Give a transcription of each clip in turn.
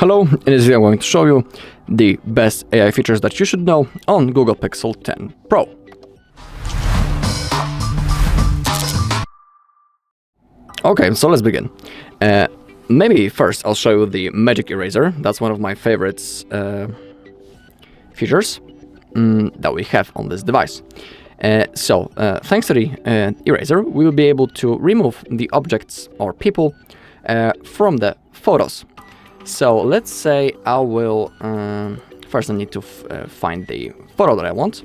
Hello, in this video I'm going to show you the best AI features that you should know on Google Pixel 10 Pro. Okay, so let's begin. Maybe first I'll show you the Magic Eraser. That's one of my favorites features that we have on this device. Thanks to the eraser, we will be able to remove the objects or people from the photos. So let's say I will, first I need to find the photo that I want,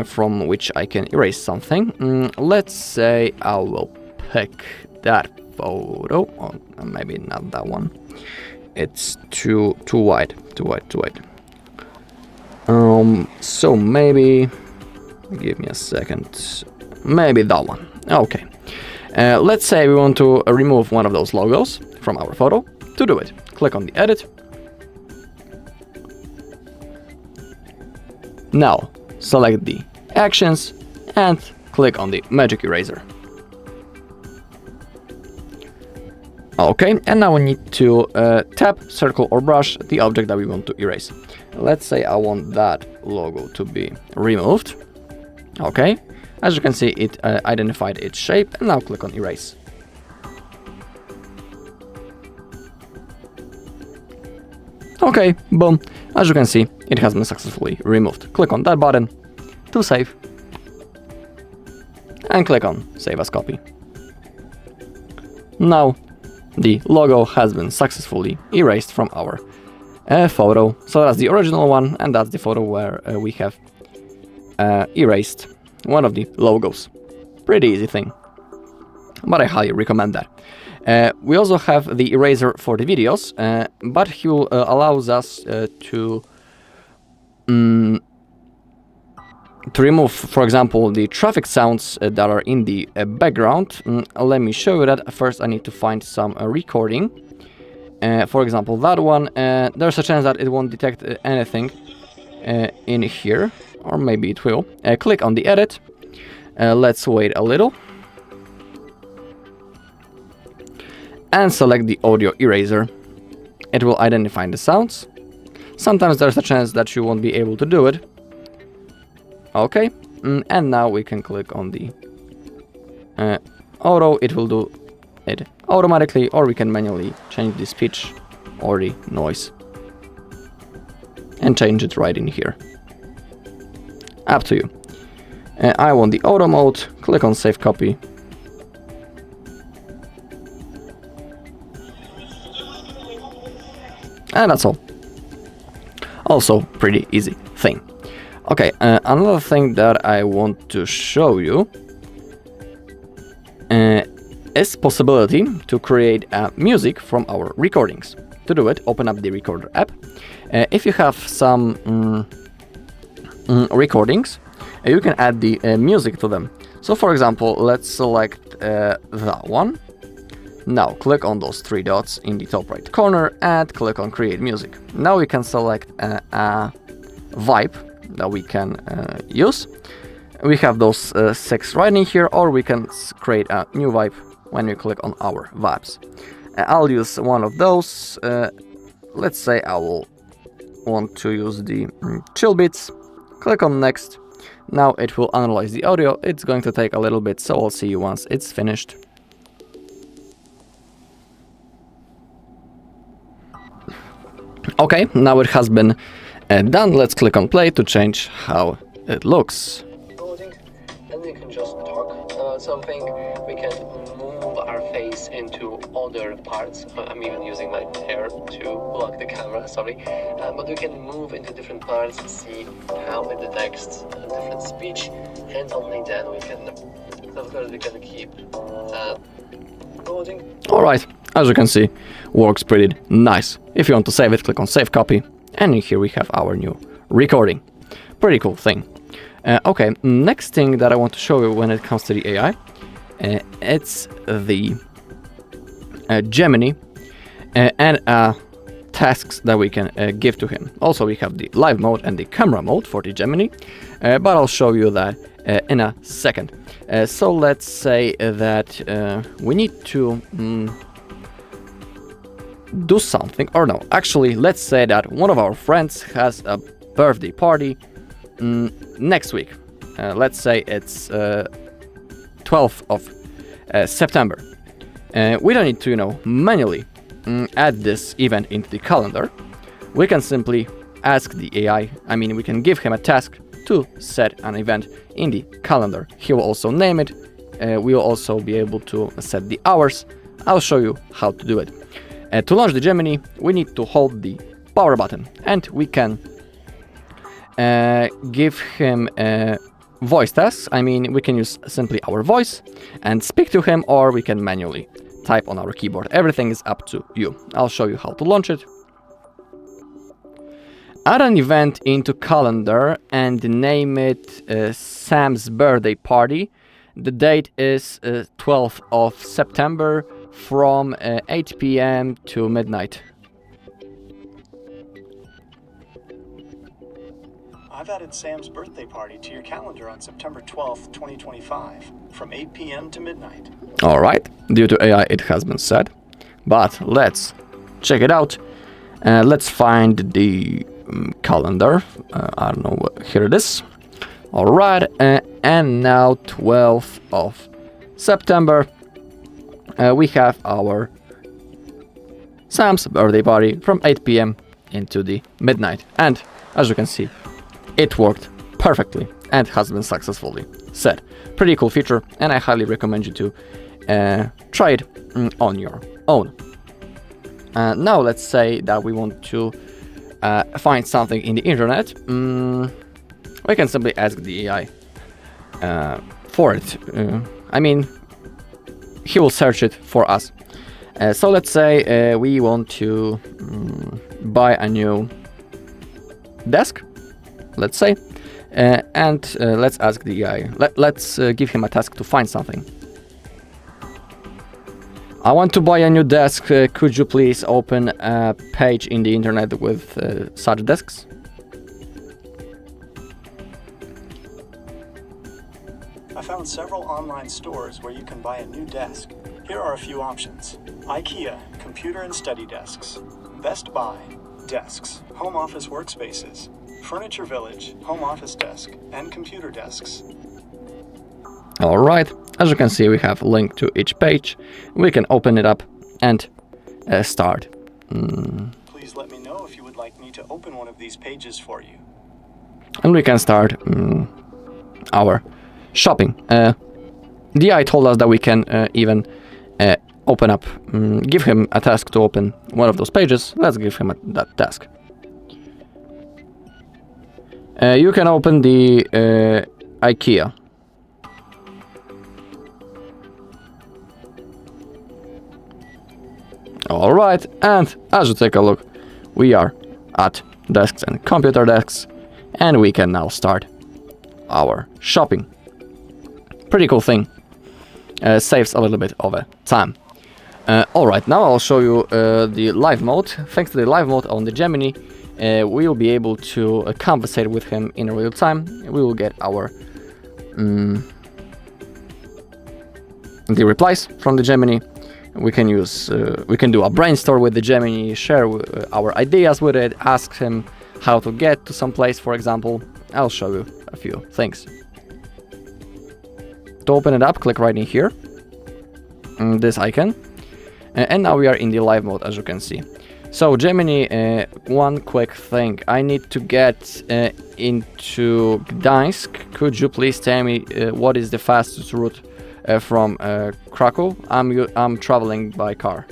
from which I can erase something. Let's say I will pick that photo, or maybe not that one. It's too wide. So maybe, give me a second, maybe that one. Okay. Let's say we want to remove one of those logos from our photo. To do it, click on the edit. Now, select the actions and click on the Magic Eraser. Okay, and now we need to tap, circle or brush the object that we want to erase. Let's say I want that logo to be removed. Okay, as you can see, it identified its shape, and now click on erase. Okay, boom, as you can see, it has been successfully removed. Click on that button to save, and click on Save as Copy. Now, the logo has been successfully erased from our photo. So that's the original one, and that's the photo where we have erased one of the logos. Pretty easy thing, but I highly recommend that. We also have the eraser for the videos, but he allows us to remove, for example, the traffic sounds that are in the background. Let me show you that. First, I need to find some recording. For example, that one. There's a chance that it won't detect anything in here, or maybe it will. Click on the edit. Let's wait a little. And select the audio eraser. It will identify the sounds. Sometimes there's a chance that you won't be able to do it. Okay, and now we can click on the auto. It will do it automatically, or we can manually change the pitch or the noise and change it right in here. Up to you. I want the auto mode. Click on Save Copy. And that's all. Also, pretty easy thing. Okay, another thing that I want to show you is possibility to create music from our recordings. To do it, open up the Recorder app. If you have some recordings, you can add the music to them. So for example, let's select that one. Now click on those three dots in the top right corner and click on Create Music. Now we can select a vibe that we can use. We have those 6 right in here, or we can create a new vibe when we click on our vibes. I'll use one of those. Let's say I will want to use the chill beats. Click on Next. Now it will analyze the audio. It's going to take a little bit, so I'll see you once it's finished. Okay, now it has been done. Let's click on play to change how it looks. And we can just talk about something. We can move our face into other parts. I'm even using my hair to block the camera, sorry. But we can move into different parts, see how it detects different speech, and only then we can, of course, we can keep recording. Alright, as you can see, works pretty nice. If you want to save it, click on Save Copy, and here we have our new recording. Pretty cool thing. Okay, next thing that I want to show you when it comes to the AI, it's the Gemini and tasks that we can give to him. Also, we have the live mode and the camera mode for the Gemini, but I'll show you that in a second. So let's say that we need to do something, or no, actually, let's say that one of our friends has a birthday party next week. Let's say it's 12th of September. We don't need to, manually add this event into the calendar. We can simply ask the AI, we can give him a task to set an event in the calendar. He will also name it. We will also be able to set the hours. I'll show you how to do it. To launch the Gemini, we need to hold the power button, and we can give him voice tasks. We can use simply our voice and speak to him, or we can manually type on our keyboard. Everything is up to you. I'll show you how to launch it. Add an event into calendar and name it Sam's birthday party. The date is 12th of September from 8 p.m. to midnight. I've added Sam's birthday party to your calendar on September 12th, 2025, from 8 p.m. to midnight. Alright, due to AI it has been set, but let's check it out. Let's find the calendar. I don't know, here it is. Alright, and now 12th of September, we have our Sam's birthday party from 8 p.m. into the midnight. And as you can see, it worked perfectly and has been successfully set. Pretty cool feature, and I highly recommend you to try it on your own. Now let's say that we want to find something in the internet. We can simply ask the AI for it. He will search it for us. So let's say we want to buy a new desk, let's say, and let's ask the AI. Let's give him a task to find something. I want to buy a new desk. Could you please open a page in the internet with such desks? I found several online stores where you can buy a new desk. Here are a few options. IKEA, computer and study desks. Best Buy, desks, home office workspaces. Furniture Village, home office desk, and computer desks. Alright, as you can see, we have a link to each page. We can open it up and start. Please let me know if you would like me to open one of these pages for you. And we can start our shopping. The AI told us that we can even open up, give him a task to open one of those pages. Let's give him that task. You can open the IKEA. Alright, and as you take a look, we are at desks and computer desks, and we can now start our shopping. Pretty cool thing. Saves a little bit of time. Alright, now I'll show you the live mode. Thanks to the live mode on the Gemini, we will be able to conversate with him in real time. We will get our the replies from the Gemini. We can use, we can do a brainstorm with the Gemini, share our ideas with it, ask him how to get to some place, for example. I'll show you a few things. To open it up, click right in here, this icon, and now we are in the live mode, as you can see. So Gemini, one quick thing, I need to get into Gdańsk. Could you please tell me what is the fastest route from Krakow? I'm traveling by car.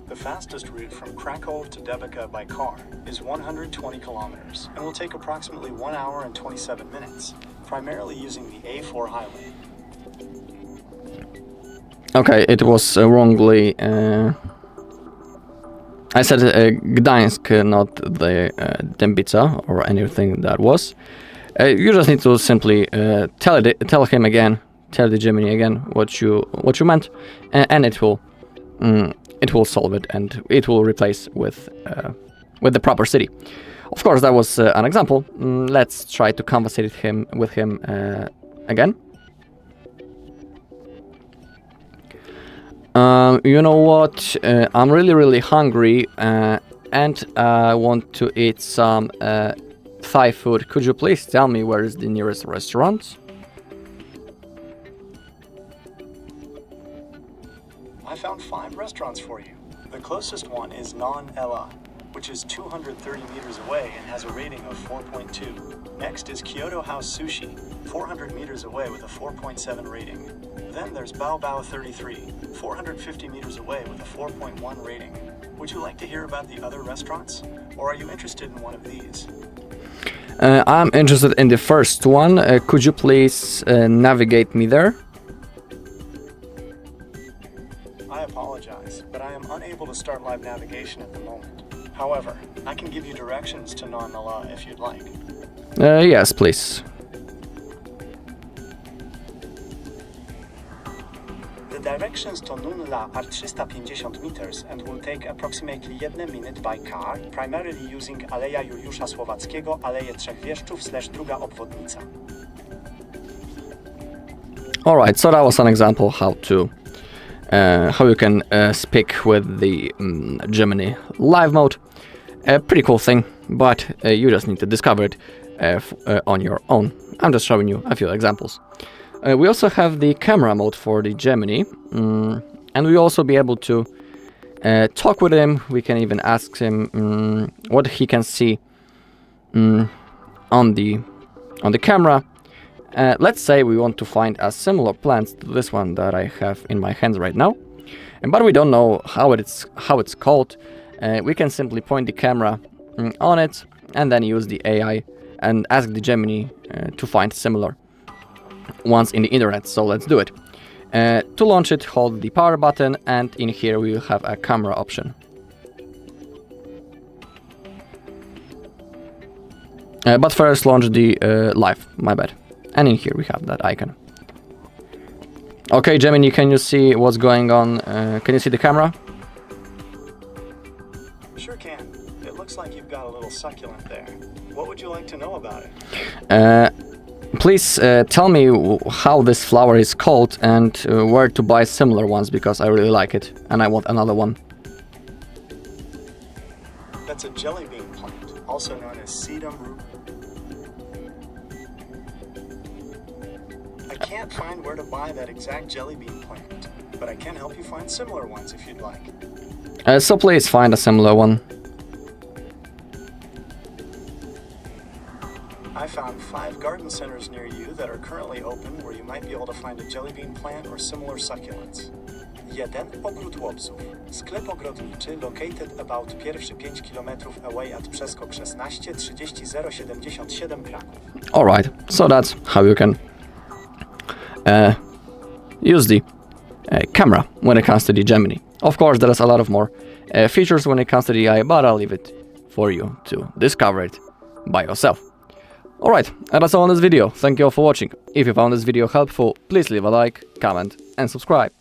The fastest route from Krakow to Devika by car is 120 kilometers and will take approximately 1 hour and 27 minutes, primarily using the A4 highway. Okay, it was wrongly... I said Gdańsk, not the Dębica or anything that was. You just need to simply tell him again, tell the Gemini again what you meant, and it will solve it, and it will replace with the proper city. Of course, that was an example. Let's try to conversate with him again. You know what? I'm really hungry and I want to eat some Thai food. Could you please tell me where is the nearest restaurant? I found 5 restaurants for you. The closest one is Non Ella, which is 230 meters away and has a rating of 4.2. Next is Kyoto House Sushi, 400 meters away with a 4.7 rating. Then there's Bao Bao 33, 450 meters away with a 4.1 rating. Would you like to hear about the other restaurants? Or are you interested in one of these? I'm interested in the first one. Could you please navigate me there? I apologize, but I am unable to start live navigation at the moment. However, I can give you directions to Non Nala if you'd like. Yes, please. The directions to Nunn La are 350 meters and will take approximately 1 minute by car, primarily using Aleja Juliusza Słowackiego, Aleję Trzech Wieszczów / druga obwodnica. Alright, so that was an example how you can speak with the Gemini live mode. A pretty cool thing, but you just need to discover it on your own. I'm just showing you a few examples. We also have the camera mode for the Gemini, and we also be able to talk with him. We can even ask him what he can see on the camera. Let's say we want to find a similar plant to this one that I have in my hands right now, but we don't know how it's called. We can simply point the camera on it and then use the AI and ask the Gemini to find similar ones in the internet. So let's do it. To launch it, hold the power button, and in here we will have a camera option. But first launch the live, my bad. And in here we have that icon. Okay, Gemini, can you see what's going on? Can you see the camera? Sure can. It looks like you've got a little succulent there. What would you like to know about it? Please tell me how this flower is called and where to buy similar ones, because I really like it and I want another one. That's a jelly bean plant, also known as sedum rubrum. I can't find where to buy that exact jelly bean plant, but I can help you find similar ones if you'd like. So please find a similar one. I found 5 garden centers near you that are currently open where you might be able to find a jelly bean plant or similar succulents. 1. Ogród Łobzów. Sklep ogrodniczy located about pierwszy 5 km away at Przeskok 16 30077 Kraków. Alright, so that's how you can use the camera when it comes to the Gemini. Of course, there's a lot of more features when it comes to the AI, but I'll leave it for you to discover it by yourself. Alright, and that's all in this video. Thank you all for watching. If you found this video helpful, please leave a like, comment and subscribe.